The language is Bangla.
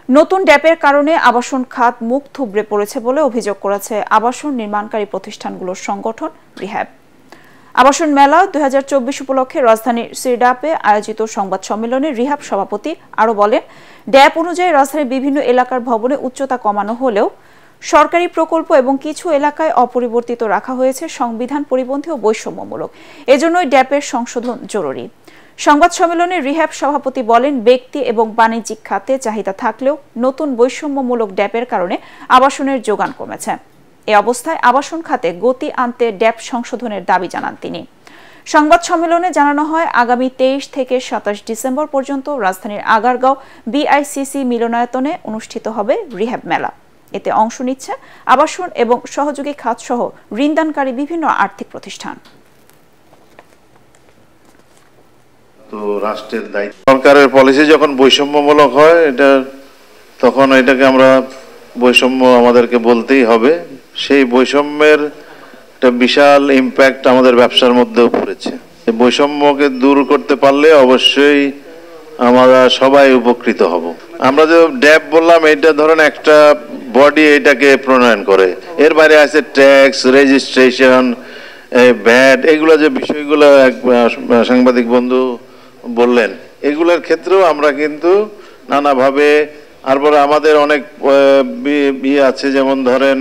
নতুন ড্যাপের কারণে আবাসন খাত মুখ থুবড়ে পড়েছে বলে অভিযোগ করেছে আবাসন নির্মাণকারী প্রতিষ্ঠানগুলোর সংগঠন রিহ্যাব। আবাসন মেলা 2024 উপলক্ষে রাজধানীর সিরডাপে আয়োজিত সংবাদ সম্মেলনে রিহ্যাব সভাপতি আরও বলেন, ড্যাপ অনুযায়ী রাজধানীর বিভিন্ন এলাকার ভবনে উচ্চতা কমানো হলেও সরকারি প্রকল্প এবং কিছু এলাকায় অপরিবর্তিত রাখা হয়েছে সংবিধান পরিপন্থী ও বৈষম্যমূলক। এজন্যই ড্যাপের সংশোধন জরুরি। সংবাদ সম্মেলনে রিহ্যাব সভাপতি বলেন, ব্যক্তি এবং বাণিজ্যিক খাতে চাহিদা থাকলেও নতুন বৈষম্যমূলক ড্যাপের কারণে আবাসনের যোগান কমেছে। এ অবস্থায় আবাসন খাতে গতি আনতে ড্যাপ সংশোধনের দাবি জানান তিনি। সংবাদ সম্মেলনে জানানো হয়, আগামী 23 থেকে 27 ডিসেম্বর পর্যন্ত রাজধানীর আগারগাঁও বিআইসিসি মিলনায়তনে অনুষ্ঠিত হবে রিহ্যাব মেলা। এতে অংশ নিচ্ছে আবাসন এবং সহযোগী খাত সহ ঋণদানকারী বিভিন্ন আর্থিক প্রতিষ্ঠান। তো রাষ্ট্রের দায়িত্ব, সরকারের পলিসি যখন বৈষম্যমূলক হয় তখন এটাকে আমরা বৈষম্য আমাদেরকে বলতেই হবে। সেই বৈষম্যের একটা বিশাল ইম্প্যাক্ট আমাদের ব্যবসার মধ্যেও পড়েছে। এই বৈষম্যকে দূর করতে পারলে অবশ্যই আমরা সবাই উপকৃত হব। আমরা যে ড্যাপ বললাম, এটা ধরেন একটা বডি এটাকে প্রণয়ন করে, এর বাইরে আছে ট্যাক্স, রেজিস্ট্রেশন, ভ্যাট, এগুলো যে বিষয়গুলো সাংবাদিক বন্ধু বললেন, এগুলোর ক্ষেত্রেও আমরা কিন্তু নানাভাবে, তারপরে আমাদের অনেক আছে, যেমন ধরেন